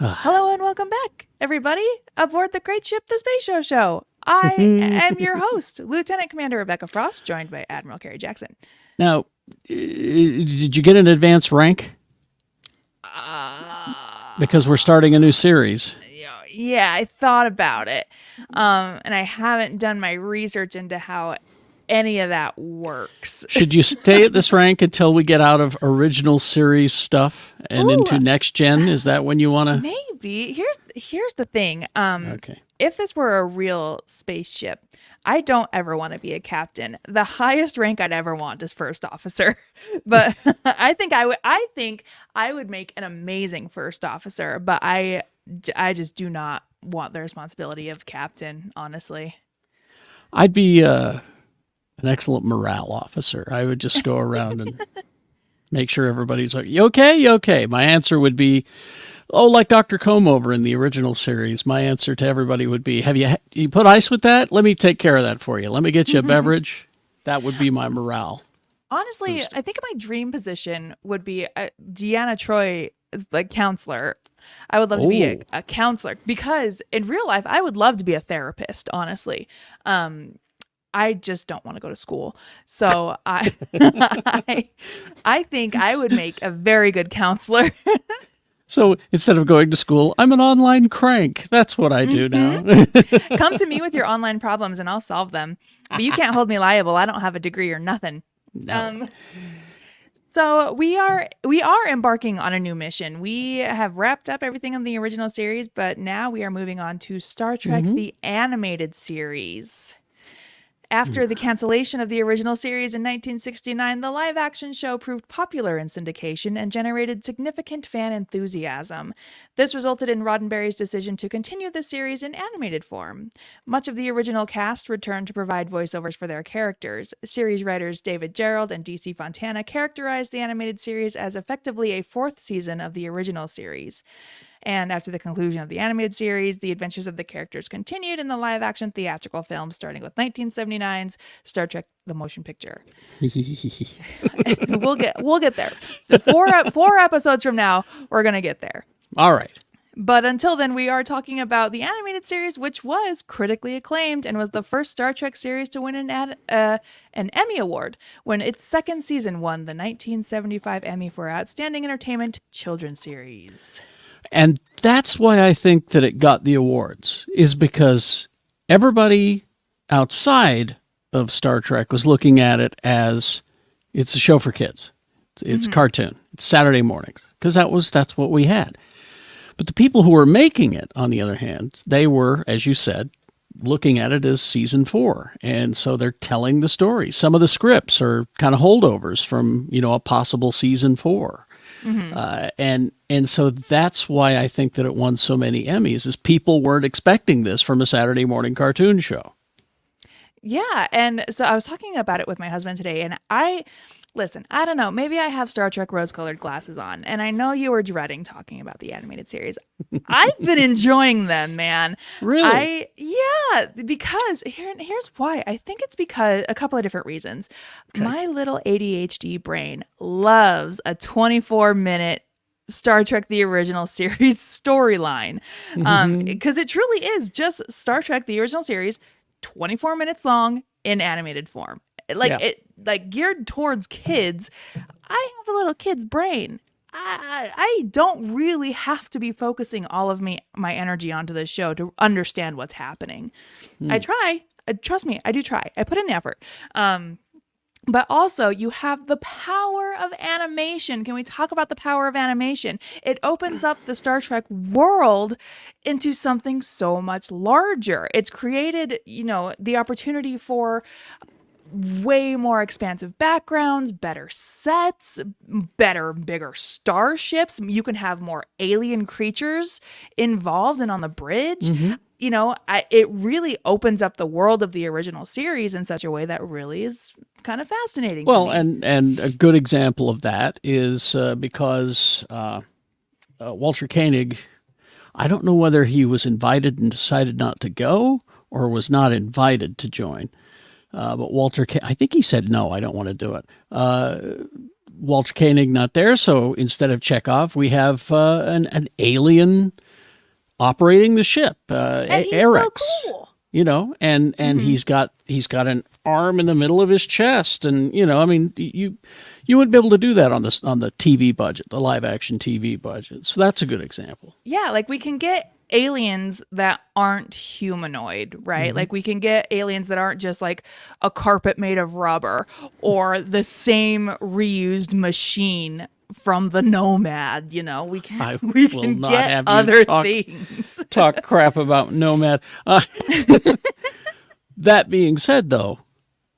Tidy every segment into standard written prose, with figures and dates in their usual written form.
Hello and welcome back, everybody, aboard the great ship, the Space Show. I am your host, Lieutenant Commander Rebecca Frost, joined by Admiral Kerry Jackson. Now, did you get an advanced rank? Because we're starting a new series. Yeah, I thought about it, and I haven't done my research into how any of that works. Should you stay at this rank until we get out of original series stuff and into next gen? Is that when you want to? Maybe. Here's the thing. Okay. If this were a real spaceship, I don't ever want to be a captain. The highest rank I'd ever want is first officer. But I think I would make an amazing first officer, but I just do not want the responsibility of captain, honestly. I'd be an excellent morale officer. I would just go around and make sure everybody's like, you okay? You okay? My answer would be, like Dr. Comeover in the original series. My answer to everybody would be, have you put ice with that? Let me take care of that for you. Let me get you a beverage. That would be my morale. Honestly, boost. I think my dream position would be Deanna Troi, like counselor. I would love to be a counselor because in real life, I would love to be a therapist, honestly. I just don't want to go to school. So I think I would make a very good counselor. So instead of going to school, I'm an online crank. That's what I do now. Come to me with your online problems and I'll solve them. But you can't hold me liable. I don't have a degree or nothing. No. So we are embarking on a new mission. We have wrapped up everything in the original series, but now we are moving on to Star Trek, the animated series. After the cancellation of the original series in 1969, the live-action show proved popular in syndication and generated significant fan enthusiasm. This resulted in Roddenberry's decision to continue the series in animated form. Much of the original cast returned to provide voiceovers for their characters. Series writers David Gerrold and D.C. Fontana characterized the animated series as effectively a fourth season of the original series. And after the conclusion of the animated series, the adventures of the characters continued in the live-action theatrical film, starting with 1979's Star Trek: The Motion Picture. We'll get there. So four episodes from now, we're gonna get there. All right. But until then, we are talking about the animated series, which was critically acclaimed and was the first Star Trek series to win an Emmy Award when its second season won the 1975 Emmy for Outstanding Entertainment Children's Series. And that's why I think that it got the awards, is because everybody outside of Star Trek was looking at it as it's a show for kids. It's cartoon. It's Saturday mornings, because that's what we had. But the people who were making it, on the other hand, they were, as you said, looking at it as season 4. And so they're telling the story. Some of the scripts are kind of holdovers from, a possible season 4. And so that's why I think that it won so many Emmys, is people weren't expecting this from a Saturday morning cartoon show. Yeah, and so I was talking about it with my husband today, and I don't know, maybe I have Star Trek rose-colored glasses on, and I know you were dreading talking about the animated series. I've been enjoying them, man. Really? Yeah, because here's why. I think it's because a couple of different reasons. Okay. My little ADHD brain loves a 24-minute Star Trek the original series storyline, because it truly is just Star Trek the original series, 24 minutes long in animated form. Like geared towards kids. I have a little kid's brain. I don't really have to be focusing all of my energy onto this show to understand what's happening. I try. Trust me, I do try. I put in effort. But also, you have the power of animation. Can we talk about the power of animation? It opens up the Star Trek world into something so much larger. It's created, the opportunity for way more expansive backgrounds, better sets, bigger starships. You can have more alien creatures involved and on the bridge. It really opens up the world of the original series in such a way that really is kind of fascinating to me. And a good example of that is because Walter Koenig, I don't know whether he was invited and decided not to go or was not invited to join. But Walter, I think he said, no, I don't want to do it. Walter Koenig not there, so instead of Chekhov, we have an alien operating the ship, And he's Eric's, so cool. you know, and he's got an arm in the middle of his chest, and you know, I mean, you wouldn't be able to do that on the TV budget, the live action TV budget. So that's a good example. Yeah, like we can get aliens that aren't humanoid, right? Like we can get aliens that aren't just like a carpet made of rubber or the same reused machine from the Nomad, you know. We I can we will can not get have you other talk- things. Talk crap about Nomad. That being said, though,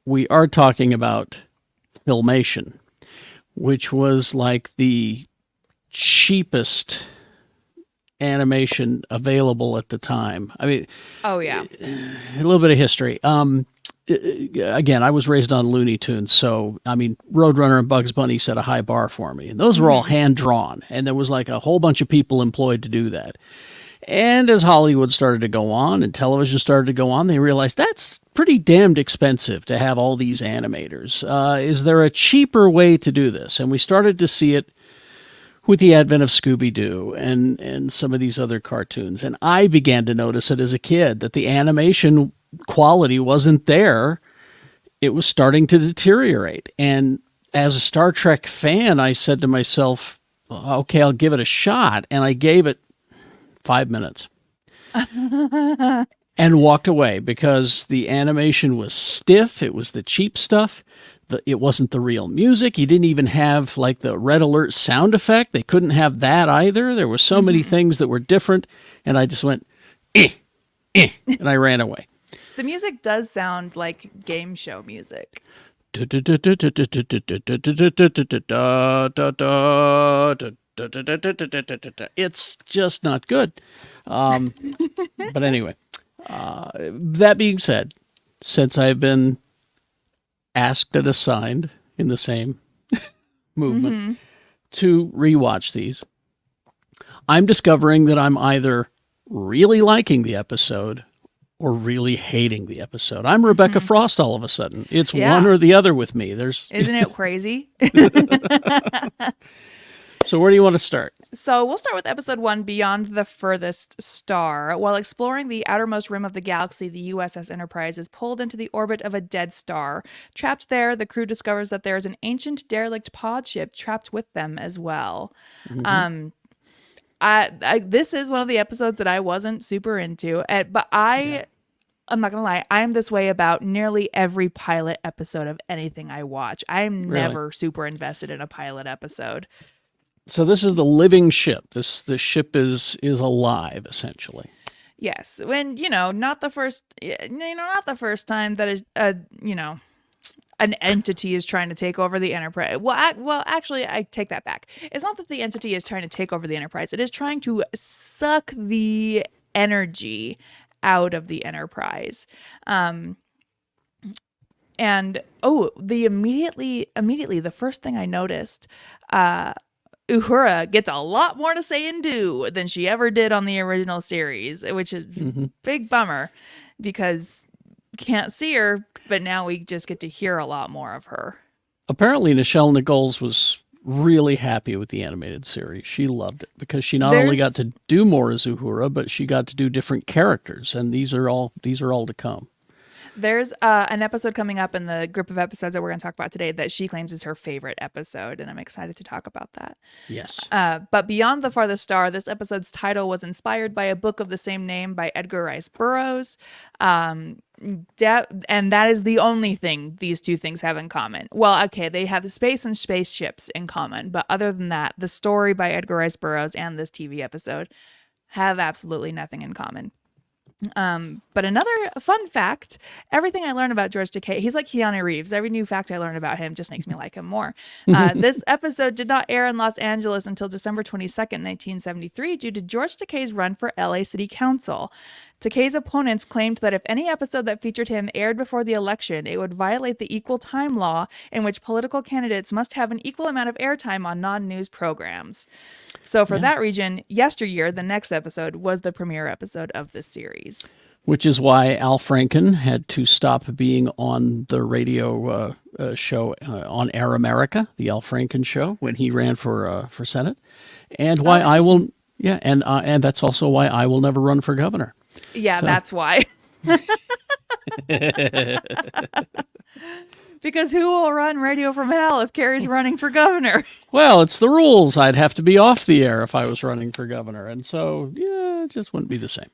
we are talking about Filmation, which was like the cheapest animation available at the time. I mean, Oh yeah. a little bit of history. Again, I was raised on Looney Tunes, so I mean, Roadrunner and Bugs Bunny set a high bar for me. And those were all hand drawn, and there was like a whole bunch of people employed to do that. And as Hollywood started to go on and television started to go on, they realized that's pretty damned expensive to have all these animators. Is there a cheaper way to do this? And we started to see it with the advent of Scooby-Doo and some of these other cartoons. And I began to notice it as a kid, that the animation quality wasn't there. It was starting to deteriorate. And as a Star Trek fan, I said to myself, okay, I'll give it a shot. And I gave it 5 minutes and walked away because the animation was stiff. It was the cheap stuff. It wasn't the real music. You didn't even have like the red alert sound effect. They couldn't have that either. There were so many things that were different. And I just went, and I ran away. The music does sound like game show music. It's just not good. But anyway, that being said, since I've been asked and assigned in the same movement to rewatch these, I'm discovering that I'm either really liking the episode or really hating the episode. I'm Rebecca Frost all of a sudden. It's one or the other with me. Isn't it crazy? So where do you want to start? So we'll start with episode 1, Beyond the Furthest Star. While exploring the outermost rim of the galaxy, the USS Enterprise is pulled into the orbit of a dead star. Trapped there, the crew discovers that there is an ancient derelict pod ship trapped with them as well. This is one of the episodes that I wasn't super into, but I'm not gonna lie, I'm this way about nearly every pilot episode of anything I watch. I'm never super invested in a pilot episode. So this is the living ship. The ship is alive, essentially. Yes, when not the first time that an entity is trying to take over the Enterprise. Well, actually, I take that back. It's not that the entity is trying to take over the Enterprise. It is trying to suck the energy out of the Enterprise. Immediately, the first thing I noticed, Uhura gets a lot more to say and do than she ever did on the original series, which is big bummer because can't see her, but now we just get to hear a lot more of her. Apparently, Nichelle Nichols was really happy with the animated series. She loved it because she not only got to do more as Uhura, but she got to do different characters, and these are all to come. There's an episode coming up in the group of episodes that we're going to talk about today that she claims is her favorite episode, and I'm excited to talk about that. Yes. But Beyond the Farthest Star, this episode's title was inspired by a book of the same name by Edgar Rice Burroughs. And that is the only thing these two things have in common. Well, okay, they have the space and spaceships in common, but other than that, the story by Edgar Rice Burroughs and this TV episode have absolutely nothing in common. But another fun fact, everything I learn about George Takei, he's like Keanu Reeves. Every new fact I learn about him just makes me like him more. This episode did not air in Los Angeles until December 22nd, 1973, due to George Takei's run for LA City Council. Takei's opponents claimed that if any episode that featured him aired before the election, it would violate the equal time law in which political candidates must have an equal amount of airtime on non-news programs. So for that region, Yesteryear, the next episode, was the premiere episode of this series. Which is why Al Franken had to stop being on the radio show on Air America, the Al Franken show, when he ran for Senate. And why Yeah, and that's also why I will never run for governor. Yeah, So. that's why. Because who will run Radio from Hell if Kerry's running for governor? Well, it's the rules. I'd have to be off the air if I was running for governor. And so, yeah, it just wouldn't be the same.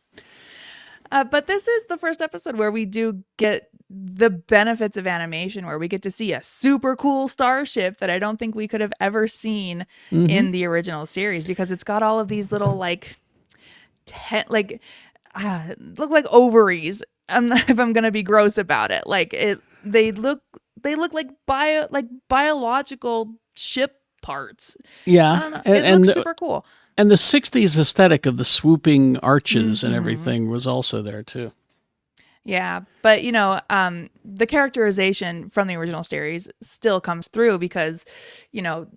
But this is the first episode where we do get the benefits of animation, where we get to see a super cool starship that I don't think we could have ever seen in the original series, because it's got all of these little look like ovaries. If I'm gonna be gross about it, they look like biological ship parts. Yeah, I don't know. It looks super cool. And the 60s aesthetic of the swooping arches and everything was also there, too. Yeah, but, the characterization from the original series still comes through because,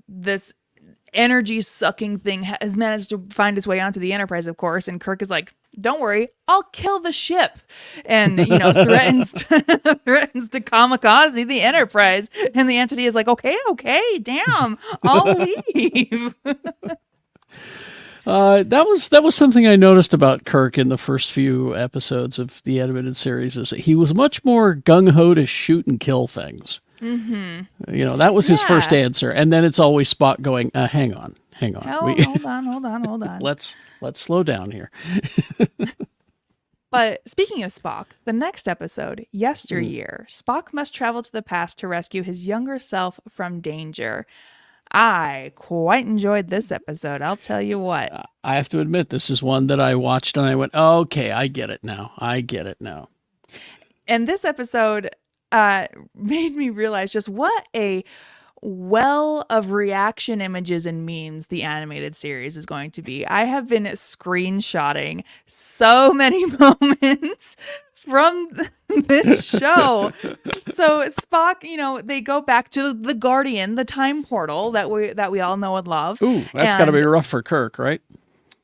this energy-sucking thing has managed to find its way onto the Enterprise, of course, and Kirk is like, don't worry, I'll kill the ship, and, threatens to kamikaze the Enterprise, and the Entity is like, okay, damn, I'll leave. That was something I noticed about Kirk in the first few episodes of the animated series, is that he was much more gung-ho to shoot and kill things. Mm-hmm. That was his first answer. And then it's always Spock going, hang on. Hold on. Let's slow down here. But speaking of Spock, the next episode, Yesteryear, Spock must travel to the past to rescue his younger self from danger. I quite enjoyed this episode, I'll tell you what. I have to admit, this is one that I watched and I went, okay, I get it now. And this episode made me realize just what a well of reaction images and memes the animated series is going to be. I have been screenshotting so many moments from this show. So Spock, they go back to the Guardian, the time portal that we all know and love. Ooh, that's got to be rough for Kirk, right?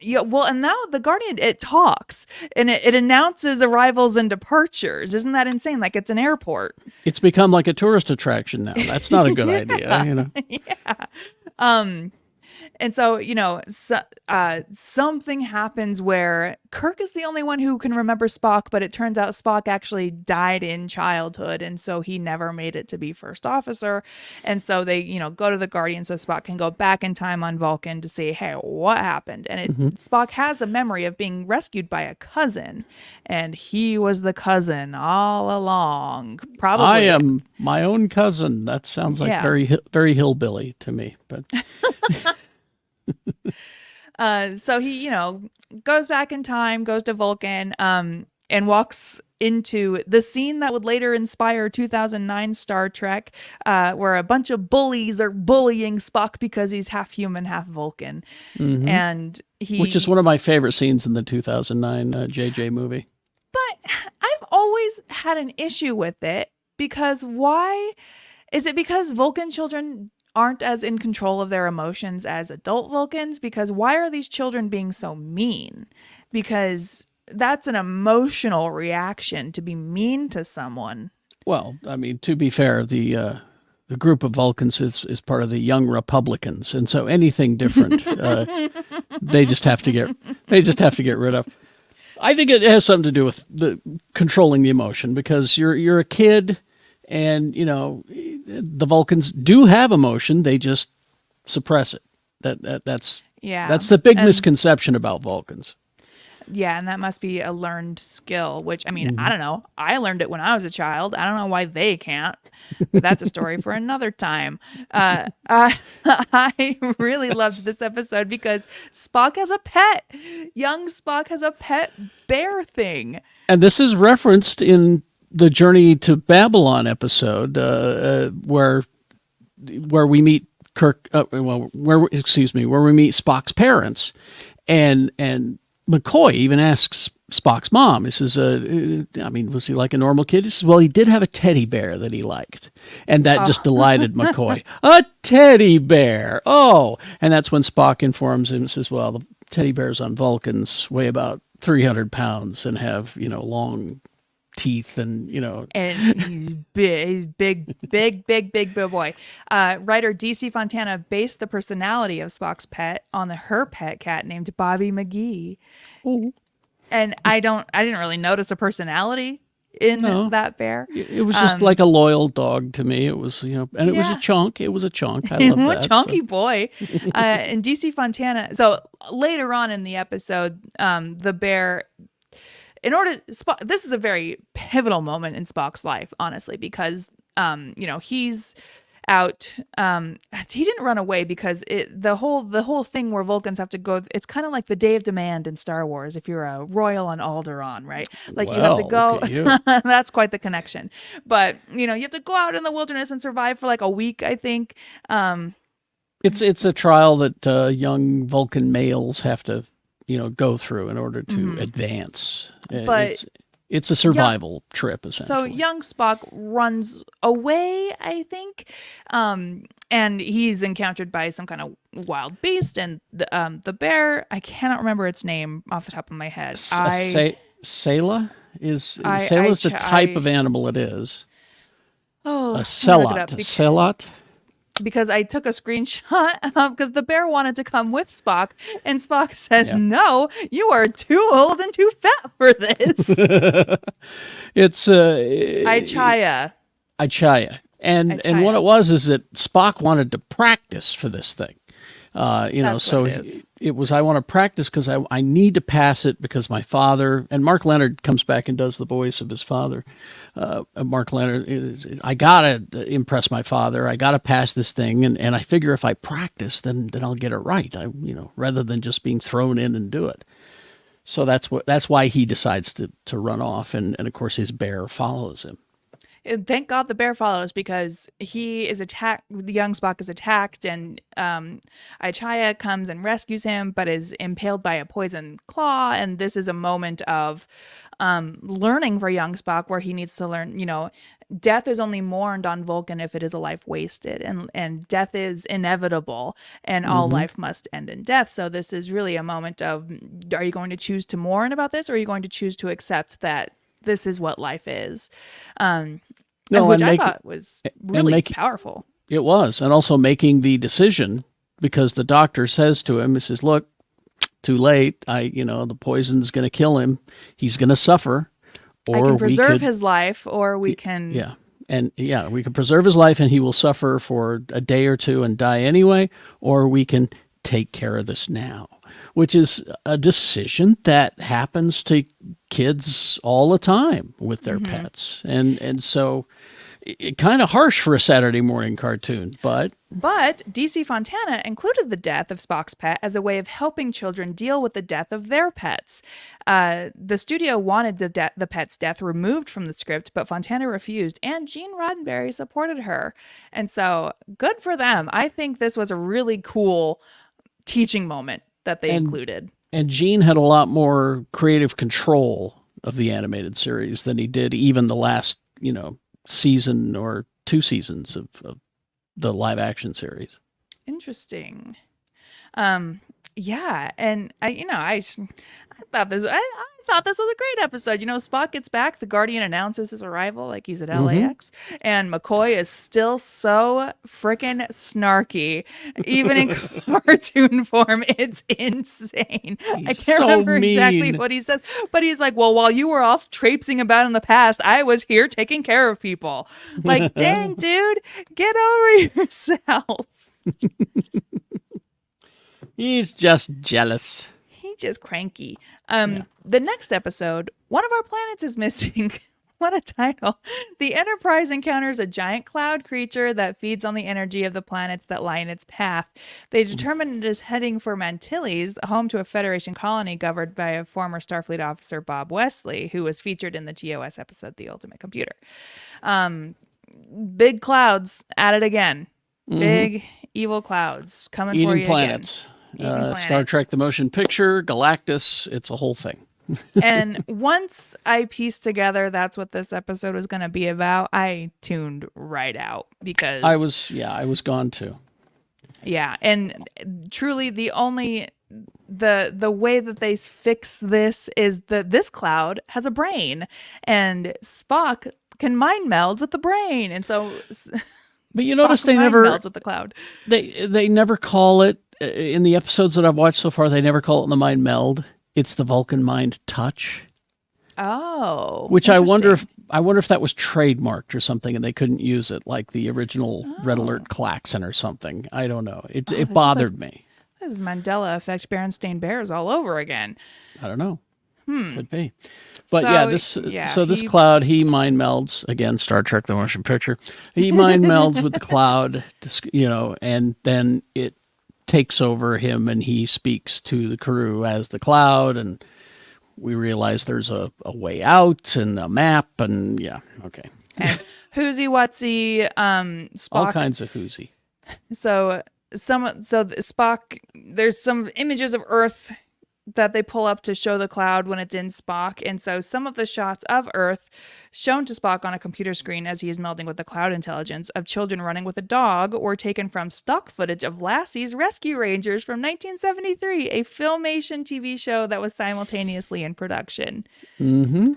Yeah, well, and now the Guardian, it talks and it announces arrivals and departures. Isn't that insane? Like it's an airport. It's become like a tourist attraction now. That's not a good idea, Yeah. And so, something happens where Kirk is the only one who can remember Spock, but it turns out Spock actually died in childhood, and so he never made it to be first officer. And so they, go to the Guardian so Spock can go back in time on Vulcan to see, hey, what happened? And Spock has a memory of being rescued by a cousin, and he was the cousin all along. Probably. I am my own cousin. That sounds like very, very hillbilly to me, but... So he, goes back in time, goes to Vulcan, and walks into the scene that would later inspire 2009 Star Trek, where a bunch of bullies are bullying Spock because he's half human, half Vulcan. And which is one of my favorite scenes in the 2009 JJ movie. But I've always had an issue with it, because why? Is it because Vulcan children aren't as in control of their emotions as adult Vulcans? Because why are these children being so mean? Because that's an emotional reaction, to be mean to someone. Well, I mean, to be fair, the group of Vulcans is part of the Young Republicans, and so anything different, they just have to get rid of. I think it has something to do with the controlling the emotion, because you're a kid. And, the Vulcans do have emotion. They just suppress it. That's the big misconception about Vulcans. Yeah, and that must be a learned skill, which, I mean, I don't know. I learned it when I was a child. I don't know why they can't. But that's a story for another time. I really loved this episode because Spock has a pet. Young Spock has a pet bear thing. And this is referenced in the Journey to Babylon episode, where we meet where we meet Spock's parents, and McCoy even asks Spock's mom. He says, was he like a normal kid? He says, well, he did have a teddy bear that he liked, and that just delighted McCoy. A teddy bear, and that's when Spock informs him and says, well, the teddy bears on Vulcans weigh about 300 pounds and have long teeth and, And he's big boy. Writer DC Fontana based the personality of Spock's pet on her pet cat named Bobby McGee. oh, And I didn't really notice a personality in no. that bear. It was just like a loyal dog to me. It was, and it was a Yeah. chunk. It was a chunk. I love that. Chunky boy. And DC Fontana. So later on in the episode, the bear, this is a very pivotal moment in Spock's life, honestly, because, he's out. He didn't run away because the whole thing where Vulcans have to go, it's kind of like the Day of Demand in Star Wars if you're a royal on Alderaan, right? Like you have to go. That's quite the connection. But you have to go out in the wilderness and survive for like a week, I think. It's a trial that young Vulcan males have to go through in order to advance. But it's a survival trip, essentially. So young Spock runs away, I think, and he's encountered by some kind of wild beast, and the bear, I cannot remember its name off the top of my head. Sayla Sayla's the type of animal it is. Oh, a Selot. Because I took a screenshot because the bear wanted to come with Spock, and Spock says, "No, you are too old and too fat for this." It's Ichaya. And what it was is that Spock wanted to practice for this thing. It was, I want to practice because I need to pass it because my father, and Mark Leonard comes back and does the voice of his father. Mark Leonard I got to impress my father. I got to pass this thing. And I figure if I practice, then I'll get it right. Rather than just being thrown in and do it. So that's why he decides to run off. And of course his bear follows him. Thank God the bear follows because he is attacked. The young Spock is attacked, and Ichaya comes and rescues him, but is impaled by a poison claw. And this is a moment of learning for young Spock, where he needs to learn. Death is only mourned on Vulcan if it is a life wasted, and death is inevitable, and all life must end in death. So this is really a moment of: are you going to choose to mourn about this, or are you going to choose to accept that this is what life is? Which I thought was really powerful. It was. And also making the decision, because the doctor says to him, he says, look, too late. The poison's going to kill him. He's going to suffer. Or I can preserve his life, or we can... Yeah. And we can preserve his life and he will suffer for a day or two and die anyway, or we can take care of this now, which is a decision that happens to kids all the time with their pets. And so it kind of harsh for a Saturday morning cartoon, but DC Fontana included the death of Spock's pet as a way of helping children deal with the death of their pets. The studio wanted the pet's death removed from the script, but Fontana refused, and Gene Roddenberry supported her. And so good for them. I think this was a really cool teaching moment that they included. And Gene had a lot more creative control of the animated series than he did even the last, season or 2 seasons of the live action series. Interesting. Yeah, and I thought this was a great episode. Spock gets back, the Guardian announces his arrival like he's at LAX, and McCoy is still so freaking snarky, even in cartoon form. It's insane. I can't remember exactly what he says, but he's like, well, while you were off traipsing about in the past, I was here taking care of people. Like, dang, dude, get over yourself. He's just jealous. He's just cranky. The next episode, one of our planets is missing. What a title. The Enterprise encounters a giant cloud creature that feeds on the energy of the planets that lie in its path. They determine it is heading for Mantilles, home to a Federation colony governed by a former Starfleet officer, Bob Wesley, who was featured in the TOS episode, The Ultimate Computer. Big clouds at it again. Big evil clouds coming for you planets. Again. Star Trek the Motion Picture, Galactus, it's a whole thing. And once I pieced together that's what this episode was going to be about, I tuned right out because I was gone too. Yeah, and truly the only the way that they fix this is that this cloud has a brain, and Spock can mind meld with the brain, and so But you Spock notice they mind never melds with the cloud. they never call it in the episodes that I've watched so far. They never call it the mind meld. It's the Vulcan mind touch. Oh, Which I wonder interesting. if that was trademarked or something, and they couldn't use it like the original Red Alert klaxon or something. I don't know. It This is like bothered me. this is Mandela effect Berenstain Bears all over again. I don't know. Could be. But Yeah, so this cloud, he mind melds again. Star Trek: The Motion Picture. He mind melds with the cloud, and then it takes over him, and he speaks to the crew as the cloud, and we realize there's a way out and a map, and yeah, okay. and whoozy whatsy Spock. All kinds of whoozy. So Spock, there's some images of Earth that they pull up to show the cloud when it's in Spock, and so some of the shots of Earth shown to Spock on a computer screen as he is melding with the cloud intelligence of children running with a dog were taken from stock footage of Lassie's Rescue Rangers from 1973, a Filmation TV show that was simultaneously in production. Mm-hmm.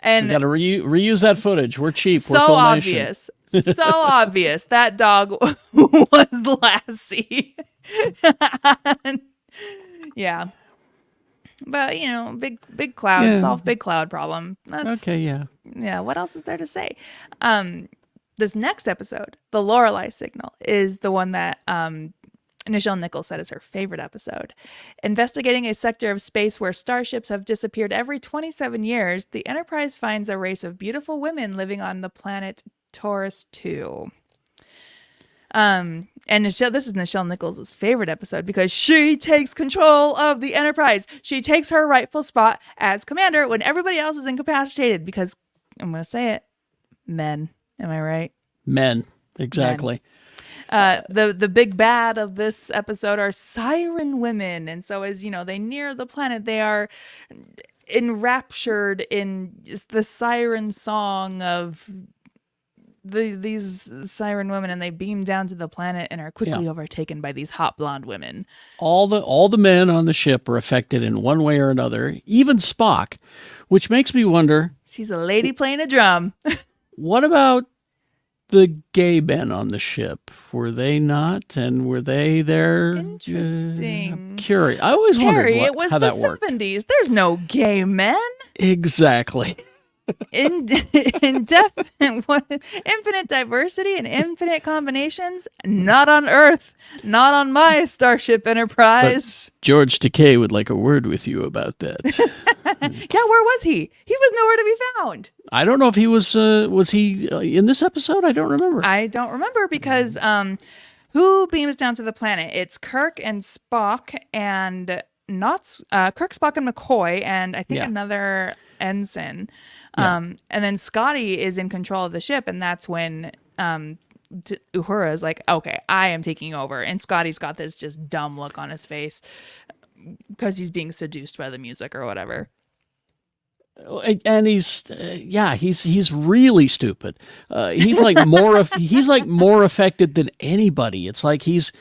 And you got to reuse that footage. We're cheap. so We're Filmation. obvious, so obvious that dog was Lassie. Yeah. But big cloud, Yeah. solve big cloud problem. That's Okay, yeah. yeah. What else is there to say? This next episode, the Lorelei Signal, is the one that Nichelle Nichols said is her favorite episode. Investigating a sector of space where starships have disappeared every 27 years, the Enterprise finds a race of beautiful women living on the planet Taurus 2. And this is Nichelle Nichols' favorite episode because she takes control of the Enterprise. She takes her rightful spot as commander when everybody else is incapacitated because, I'm going to say it, men. Am I right? Men. Exactly. The big bad of this episode are siren women. And so as, they near the planet, they are enraptured in just the siren song of these siren women, and they beam down to the planet and are quickly overtaken by these hot blonde women. All the men on the ship are affected in one way or another, even Spock, which makes me wonder, She's a lady playing a drum. what about the gay men on the ship? Were they not? And were they there? Interesting. I'm curious. I always Carrie, wondered it was how the that worked. 70s. There's no gay men. Exactly. Infinite diversity and infinite combinations, not on Earth, not on my Starship Enterprise. But George Takei would like a word with you about that. Yeah, where was he? He was nowhere to be found. I don't know if he was he in this episode? I don't remember. I don't remember because who beams down to the planet? It's Kirk and Spock, and not Kirk, Spock, and McCoy, and I think another ensign. And then Scotty is in control of the ship, and that's when Uhura is like, okay, I am taking over. And Scotty's got this just dumb look on his face because he's being seduced by the music or whatever. And he's really stupid. He's like more affected than anybody. It's like he's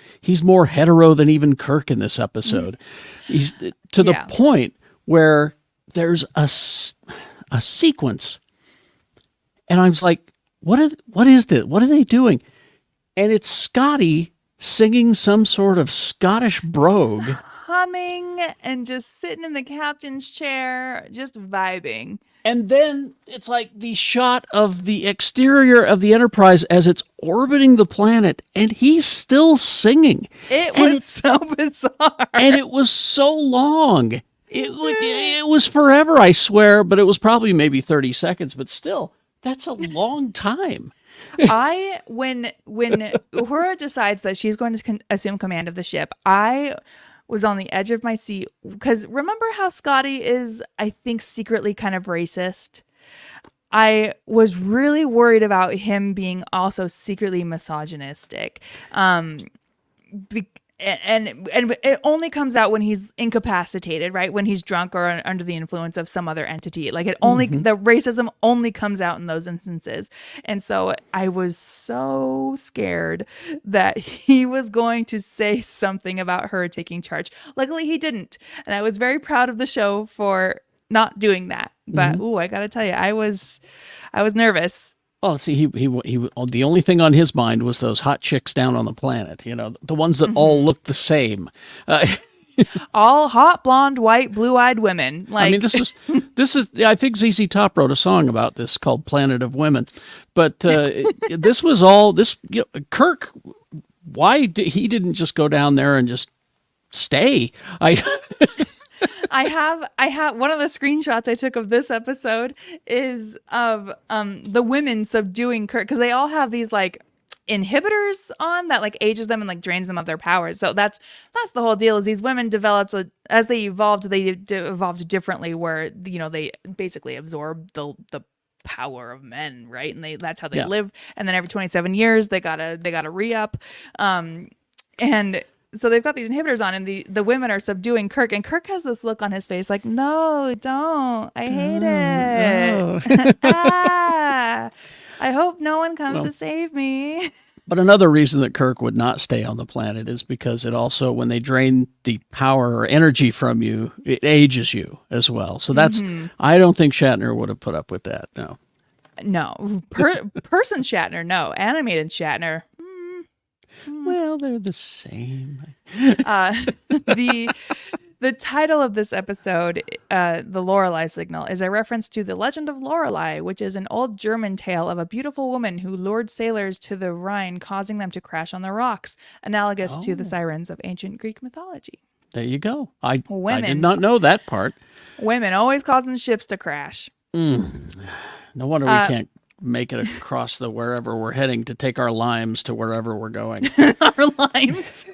more hetero than even Kirk in this episode. He's to the point where there's a sequence, and I was like, what is this? What are they doing? And it's Scotty singing some sort of Scottish brogue, humming and just sitting in the captain's chair, just vibing. And then it's like the shot of the exterior of the Enterprise as it's orbiting the planet, and he's still singing. It was so bizarre. And it was so long. It was forever, I swear, but it was probably maybe 30 seconds, but still, that's a long time. When Uhura decides that she's going to assume command of the ship, I was on the edge of my seat because remember how Scotty is, I think, secretly kind of racist? I was really worried about him being also secretly misogynistic. and it only comes out when he's incapacitated, right? When he's drunk or under the influence of some other entity. Like it only the racism only comes out in those instances. And so I was so scared that he was going to say something about her taking charge. Luckily he didn't. And I was very proud of the show for not doing that. But I got to tell you, I was nervous. Oh, see, he the only thing on his mind was those hot chicks down on the planet, the ones that all look the same. All hot, blonde, white, blue-eyed women. Like, I mean, this is, I think ZZ Top wrote a song about this called Planet of Women. But this was all, Kirk, he didn't just go down there and just stay. I have one of the screenshots I took of this episode is of the women subduing Kirk, because they all have these like inhibitors on that like ages them and like drains them of their powers. So that's the whole deal, is these women developed as they evolved differently, where they basically absorb the power of men, right? And that's how they live. And then every 27 years they gotta re-up, and so they've got these inhibitors on, and the women are subduing Kirk, and Kirk has this look on his face like, no, don't. I hate it. Ah, I hope no one comes to save me. But another reason that Kirk would not stay on the planet is because it also, when they drain the power or energy from you, it ages you as well. So that's, I don't think Shatner would have put up with that. No. No. Person Shatner, no. Animated Shatner. Well, they're the same. The title of this episode, The Lorelei Signal, is a reference to the legend of Lorelei, which is an old German tale of a beautiful woman who lured sailors to the Rhine, causing them to crash on the rocks, analogous to the sirens of ancient Greek mythology. There you go. I did not know that part. Women always causing ships to crash. No wonder we can't make it across the wherever we're heading to take our limes to wherever we're going. Our limes.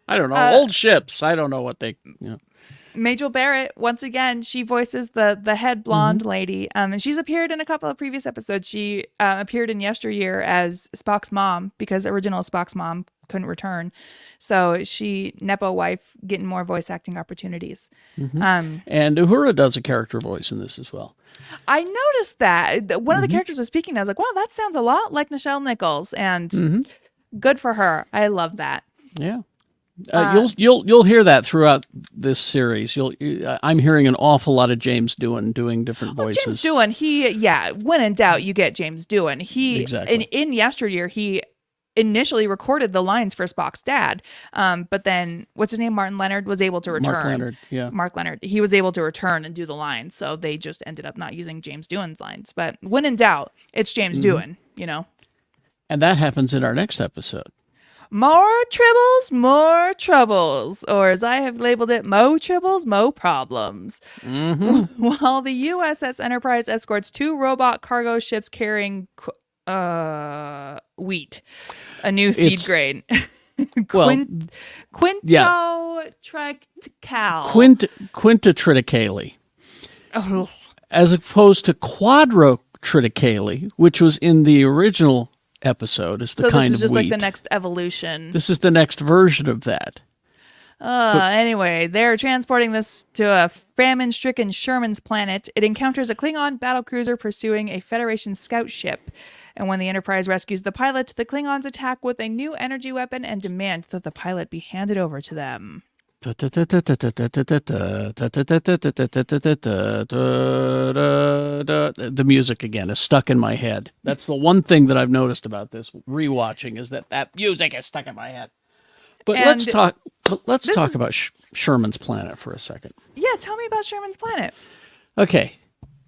I don't know. Old ships. I don't know what they. Majel Barrett, once again, she voices the head blonde lady. And she's appeared in a couple of previous episodes. She appeared in Yesteryear as Spock's mom, because original Spock's mom couldn't return. So she, Nepo wife, getting more voice acting opportunities. And Uhura does a character voice in this as well. I noticed that. One of the characters was speaking. I was like, wow, that sounds a lot like Nichelle Nichols. And good for her. I love that. Yeah. You'll hear that throughout this series. I'm hearing an awful lot of James Doohan doing different voices. James Doohan, when in doubt, you get James Doohan. Exactly. In Yesteryear, he initially recorded the lines for Spock's dad, but then what's his name? Martin Leonard was able to return. Mark Leonard. He was able to return and do the lines, so they just ended up not using James Doohan's lines. But when in doubt, it's James Doohan. And that happens in our next episode. More Tribbles, more troubles, or as I have labeled it, Mo Tribbles, Mo problems. While the USS Enterprise escorts 2 robot cargo ships carrying wheat, a new seed grain. Quinto Quintotriticale. As opposed to quadrotriticale, which was in the original episode, is the kind of wheat. So this is just like the next evolution. This is the next version of that. Anyway, they're transporting this to a famine-stricken Sherman's planet. It encounters a Klingon battlecruiser pursuing a Federation scout ship. And when the Enterprise rescues the pilot, the Klingons attack with a new energy weapon and demand that the pilot be handed over to them. The music again is stuck in my head. That's the one thing that I've noticed about this rewatching, is that music is stuck in my head. But let's talk about Sherman's planet for a second. Yeah, tell me about Sherman's planet. Okay.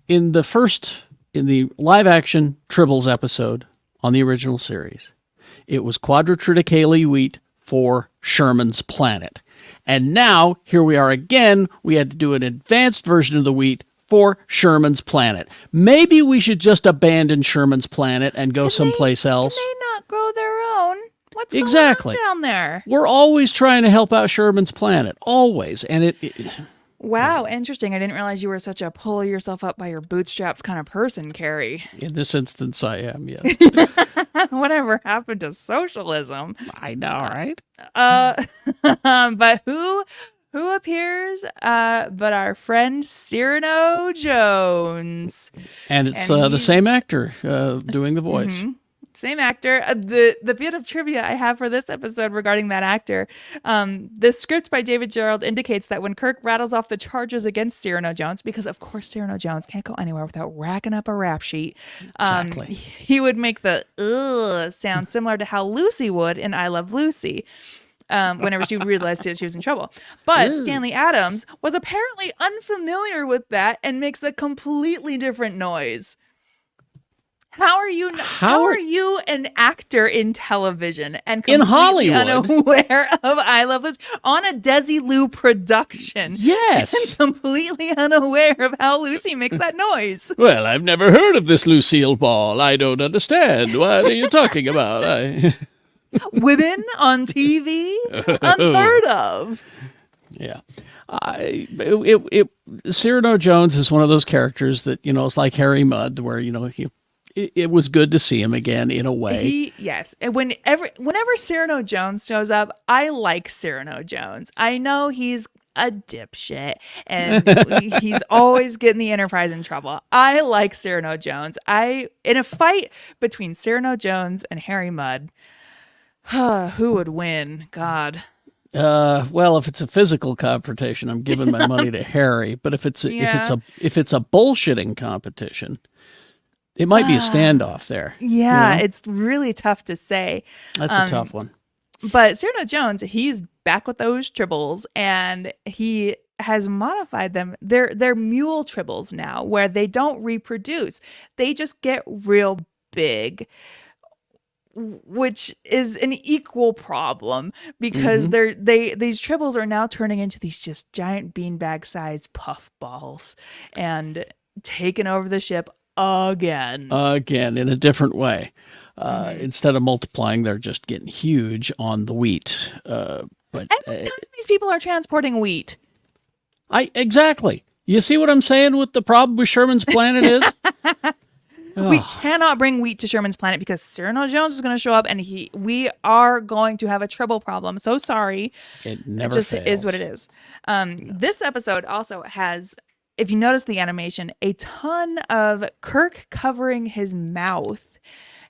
In the live action Tribbles episode on the original series, it was quadrotriticale wheat for Sherman's planet. And now, here we are again, we had to do an advanced version of the wheat for Sherman's planet. Maybe we should just abandon Sherman's planet and go someplace else. Can they not grow their own? What's exactly going on down there? We're always trying to help out Sherman's planet. Always. And Wow, interesting. I didn't realize you were such a pull yourself up by your bootstraps kind of person, Carrie. In this instance, I am, yes. Whatever happened to socialism? I know, right? Uh, but who appears? But our friend Cyrano Jones, And it's and the same he's actor doing the voice. same actor. The bit of trivia I have for this episode regarding that actor, the script by David Gerald indicates that when Kirk rattles off the charges against Cyrano Jones, because of course Cyrano Jones can't go anywhere without racking up a rap sheet, Exactly. he would make the ugh sound similar to how Lucy would in I Love Lucy. Whenever she realized that she was in trouble. But Stanley Adams was apparently unfamiliar with that and makes a completely different noise. How are you an actor in television and In completely Hollywood? unaware of I Love Lucy on a Desilu production? Yes. And completely unaware of how Lucy makes that noise. Well, I've never heard of this Lucille Ball. I don't understand. What are you talking about? Women on TV? Unheard of. Yeah. Cyrano Jones is one of those characters that, it's like Harry Mudd, where, it was good to see him again in a way. Yes. And whenever Cyrano Jones shows up, I like Cyrano Jones. I know he's a dipshit and he's always getting the Enterprise in trouble. I like Cyrano Jones. In a fight between Cyrano Jones and Harry Mudd, who would win? God. Well, if it's a physical confrontation, I'm giving my money to Harry. But if it's a bullshitting competition, it might be a standoff there. Yeah, it's really tough to say. That's a tough one. But Cyrano Jones, he's back with those tribbles, and he has modified them. They're mule tribbles now, where they don't reproduce. They just get real big, which is an equal problem because these tribbles are now turning into these just giant beanbag sized puff balls and taking over the ship again in a different way. Instead of multiplying, they're just getting huge on the wheat. But and what time these people are transporting wheat? Exactly. You see what I'm saying? With the problem with Sherman's planet is. We cannot bring wheat to Sherman's planet because Cyrano Jones is going to show up, and we are going to have a tribble problem. So sorry. It never just fails. is what it is. This episode also has, if you notice the animation, a ton of Kirk covering his mouth,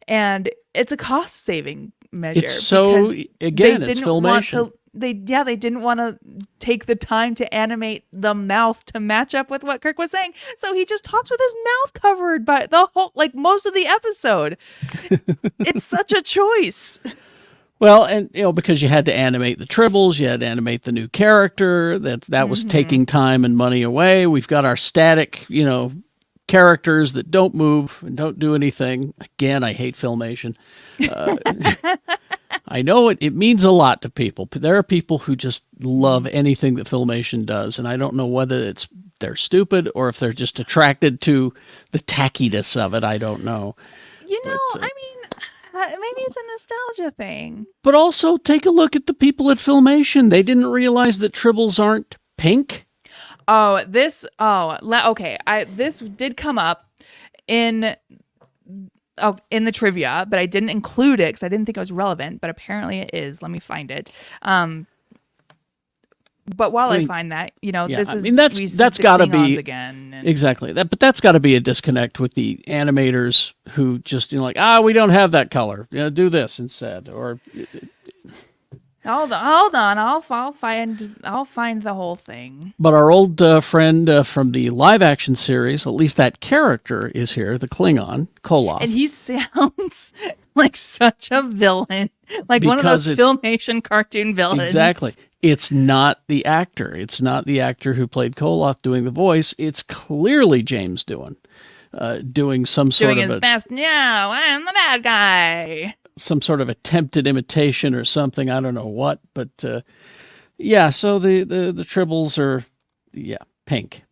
and it's a cost-saving measure. It's so, again, it's Filmation. They didn't want to take the time to animate the mouth to match up with what Kirk was saying. So he just talks with his mouth covered by the whole, most of the episode. It's such a choice. Well, and because you had to animate the tribbles, you had to animate the new character. That was taking time and money away. We've got our static, characters that don't move and don't do anything. Again, I hate Filmation. I know it means a lot to people. There are people who just love anything that Filmation does, and I don't know whether they're stupid or if they're just attracted to the tackiness of it. I don't know. Maybe it's a nostalgia thing. But also, take a look at the people at Filmation. They didn't realize that tribbles aren't pink. Okay. This did come up in the trivia, but I didn't include it because I didn't think it was relevant, but apparently it is. Let me find it. But while I find that, that's got to be again. Exactly. But that's got to be a disconnect with the animators who just, we don't have that color. Do this instead. Or hold on. I'll find the whole thing. But our old friend from the live action series, at least that character is here, the Klingon, Koloth. And he sounds like such a villain, like one of those Filmation cartoon villains. Exactly. It's not the actor. It's not the actor who played Koloth doing the voice. It's clearly James doing some sort of his best. No, I'm the bad guy. Some sort of attempted imitation or something. I don't know what, but so the tribbles are pink.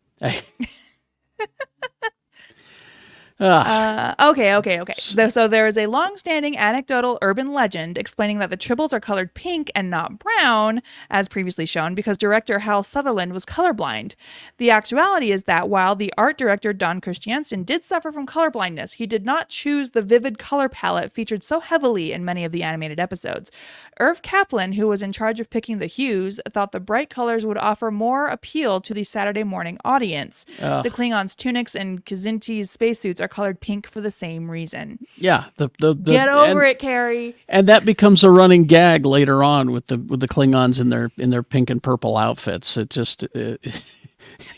Okay. So there is a long-standing anecdotal urban legend explaining that the Tribbles are colored pink and not brown, as previously shown, because director Hal Sutherland was colorblind. The actuality is that while the art director Don Christiansen did suffer from colorblindness, he did not choose the vivid color palette featured so heavily in many of the animated episodes. Irv Kaplan, who was in charge of picking the hues, thought the bright colors would offer more appeal to the Saturday morning audience. The Klingons' tunics and Kazinti's spacesuits are colored pink for the same reason. Yeah, Get over it, Carrie. And that becomes a running gag later on with the Klingons in their pink and purple outfits. It just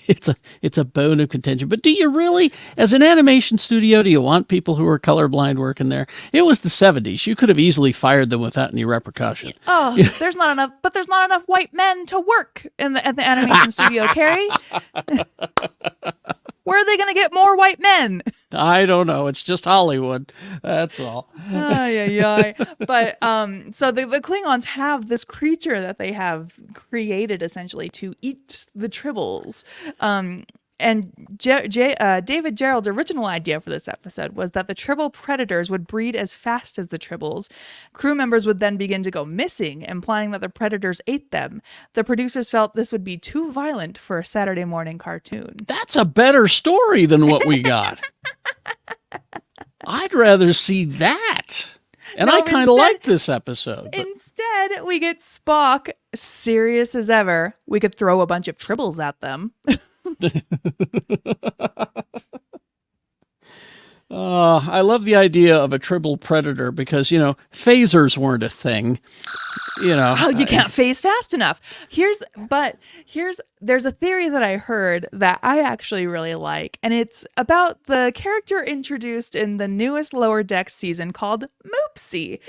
it's a bone of contention. But do you really, as an animation studio, do you want people who are colorblind working there? It was the 70s. You could have easily fired them without any repercussion. Oh, there's not enough white men to work at the animation studio, Carrie. Where are they going to get more white men? I don't know. It's just Hollywood. That's all. But so the Klingons have this creature that they have created essentially to eat the Tribbles. And David Gerald's original idea for this episode was that the Tribble predators would breed as fast as the Tribbles. Crew members would then begin to go missing, implying that the predators ate them. The producers felt this would be too violent for a Saturday morning cartoon. That's a better story than what we got. I'd rather see that. And I kind of like this episode. But... Instead, we get Spock, serious as ever. We could throw a bunch of Tribbles at them. I love the idea of a Tribble predator because, phasers weren't a thing. You can't phase fast enough. There's a theory that I heard that I actually really like, and it's about the character introduced in the newest Lower Decks season called Moopsie.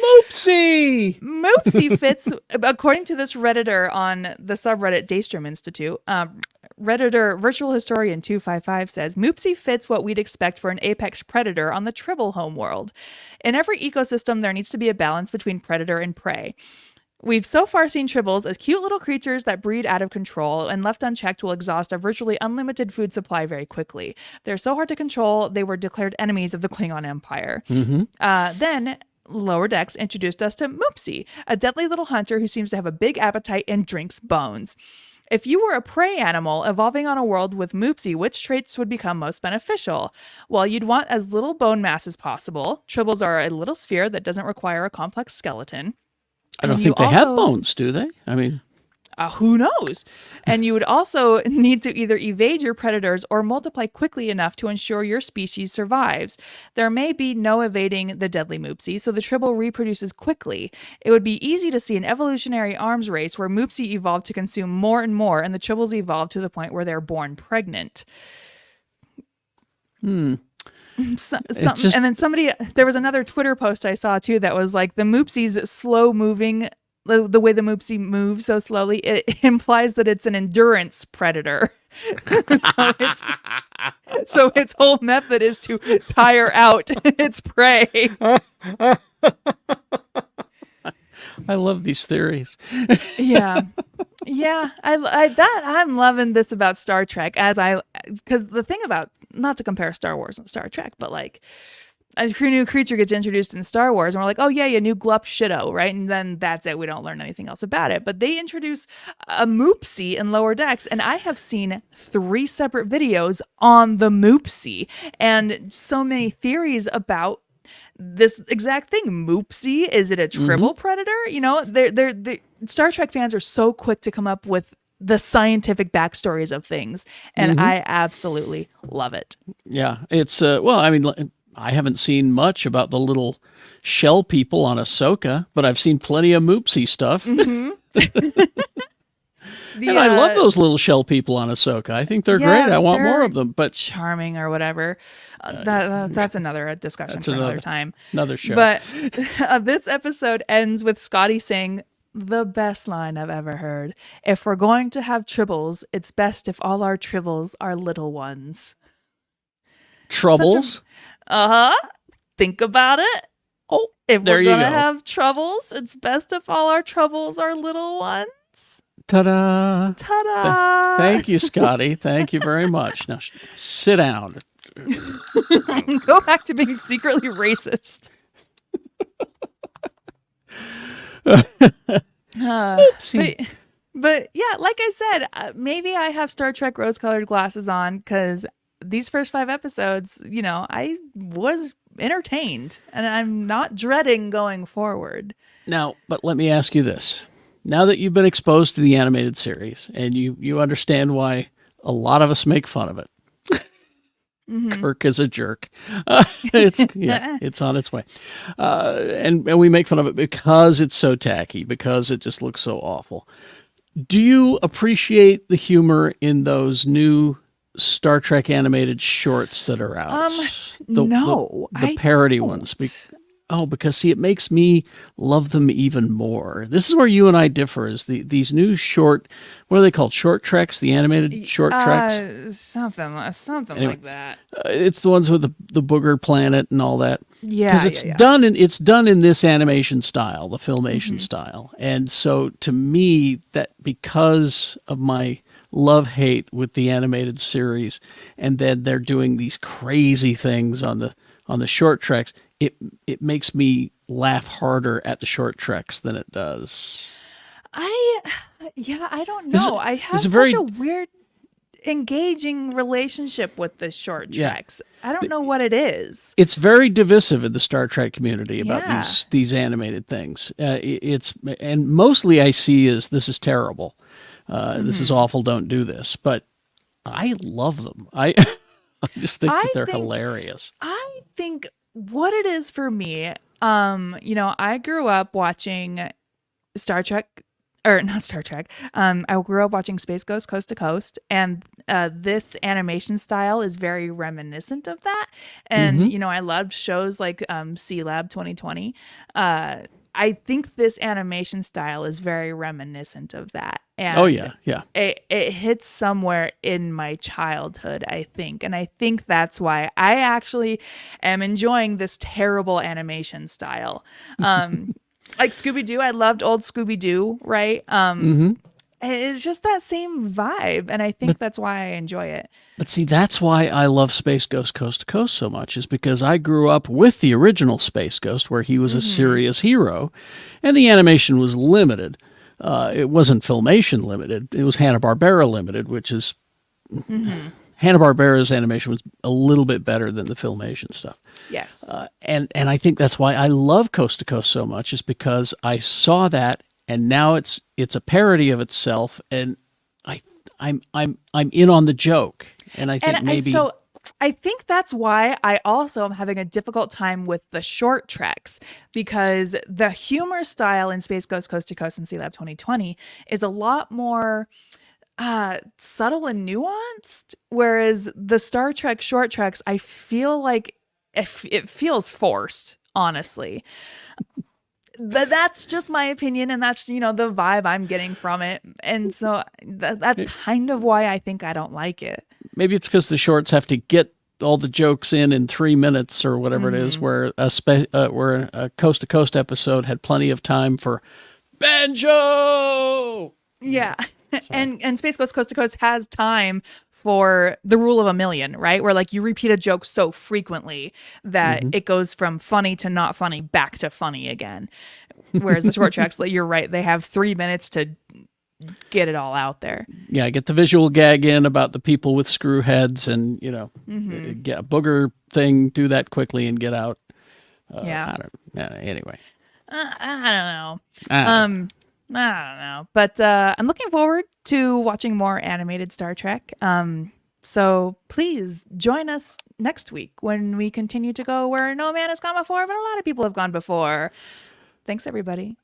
Moopsie fits, according to this Redditor on the subreddit Daystrom Institute, Redditor Virtual Historian 255 says, Moopsie fits what we'd expect for an apex predator on the Tribble homeworld. In every ecosystem, there needs to be a balance between predator and prey. We've so far seen Tribbles as cute little creatures that breed out of control and left unchecked will exhaust a virtually unlimited food supply very quickly. They're so hard to control, they were declared enemies of the Klingon Empire. Then Lower Decks introduced us to Moopsie, a deadly little hunter who seems to have a big appetite and drinks bones. If you were a prey animal evolving on a world with Moopsie, which traits would become most beneficial? Well, you'd want as little bone mass as possible. Tribbles are a little sphere that doesn't require a complex skeleton. I don't think they have bones, do they? I mean... who knows? And you would also need to either evade your predators or multiply quickly enough to ensure your species survives. There may be no evading the deadly Moopsie, so the Tribble reproduces quickly. It would be easy to see an evolutionary arms race where Moopsie evolved to consume more and more, and the Tribbles evolved to the point where they're born pregnant. And then there was another Twitter post I saw too that was like the Moopsie's slow moving, the way the Moopsie moves so slowly, it implies that it's an endurance predator. So its whole method is to tire out its prey. I love these theories. I'm loving this about Star Trek because the thing about, not to compare Star Wars and Star Trek, but like a new creature gets introduced in Star Wars and we're like, oh yeah, new glup shitto, right? And then that's it. We don't learn anything else about it. But they introduce a Moopsie in Lower Decks, and I have seen 3 separate videos on the Moopsie and so many theories about this exact thing. Moopsie, is it a Tribble predator? They're Star Trek fans are so quick to come up with the scientific backstories of things, and I absolutely love it. Yeah, it's I haven't seen much about the little shell people on Ahsoka, but I've seen plenty of Moopsie stuff. And I love those little shell people on Ahsoka. I think they're great. I want more of them. But charming or whatever. That's another discussion for another time. Another show. But this episode ends with Scotty saying the best line I've ever heard. If we're going to have Tribbles, it's best if all our Tribbles are little ones. Troubles? Think about it. Oh, if we're going to go. have troubles, it's best if all our Troubles are little ones. Ta-da. Ta-da. Thank you, Scotty. Thank you very much. Now, sit down. Go back to being secretly racist. Oopsie. But yeah, like I said, maybe I have Star Trek rose-colored glasses on because these first 5 episodes, I was entertained, and I'm not dreading going forward. Now, but let me ask you this. Now that you've been exposed to the animated series and you understand why a lot of us make fun of it, Kirk is a jerk. It's on its way. And we make fun of it because it's so tacky, because it just looks so awful. Do you appreciate the humor in those new Star Trek animated shorts that are out? No, the parody don't. ones. Because see, it makes me love them even more. This is where you and I differ. Is these new short? What are they called? Short treks? The animated short treks? Something Anyway, like that. It's the ones with the booger planet and all that. Yeah, because it's done in this animation style, the Filmation style, and so to me, that because of my love-hate with the animated series, and then they're doing these crazy things on the short treks, it makes me laugh harder at the short treks than it does. I don't know. I have such a weird engaging relationship with the short treks. I don't know what it is. It's very divisive in the Star Trek community about these animated things. And mostly I see is this is terrible. This is awful. Don't do this. But I love them. I just think that they're hilarious. I think what it is for me, I grew up watching Star Trek, or not Star Trek. I grew up watching Space Ghost Coast to Coast, and this animation style is very reminiscent of that. And I loved shows like C Lab 2020. I think this animation style is very reminiscent of that. And it hits somewhere in my childhood, I think. And I think that's why I actually am enjoying this terrible animation style. Like Scooby-Doo, I loved old Scooby-Doo, right? It's just that same vibe, and I think that's why I enjoy it. But see, that's why I love Space Ghost Coast to Coast so much, is because I grew up with the original Space Ghost, where he was a serious hero, and the animation was limited. It wasn't Filmation limited; it was Hanna-Barbera limited, which is Hanna-Barbera's animation was a little bit better than the Filmation stuff. Yes, and I think that's why I love Coast to Coast so much, is because I saw that. And now it's a parody of itself, and I'm in on the joke, and I think I think that's why I also am having a difficult time with the short treks, because the humor style in Space Ghost Coast to Coast and C Lab 2020 is a lot more subtle and nuanced, whereas the Star Trek short treks, I feel like it feels forced, honestly. But that's just my opinion, and that's the vibe I'm getting from it, and so that's kind of why I think I don't like it. Maybe it's because the shorts have to get all the jokes in 3 minutes or whatever it is, where a Coast to Coast episode had plenty of time for banjo. Yeah. And Space Ghost Coast to Coast has time for the rule of a million, right? Where like you repeat a joke so frequently that it goes from funny to not funny back to funny again. Whereas the short tracks, you're right, they have 3 minutes to get it all out there. Yeah, get the visual gag in about the people with screw heads and, get a booger thing, do that quickly and get out. Anyway. I don't know. But I'm looking forward to watching more animated Star Trek. So please join us next week when we continue to go where no man has gone before, but a lot of people have gone before. Thanks, everybody.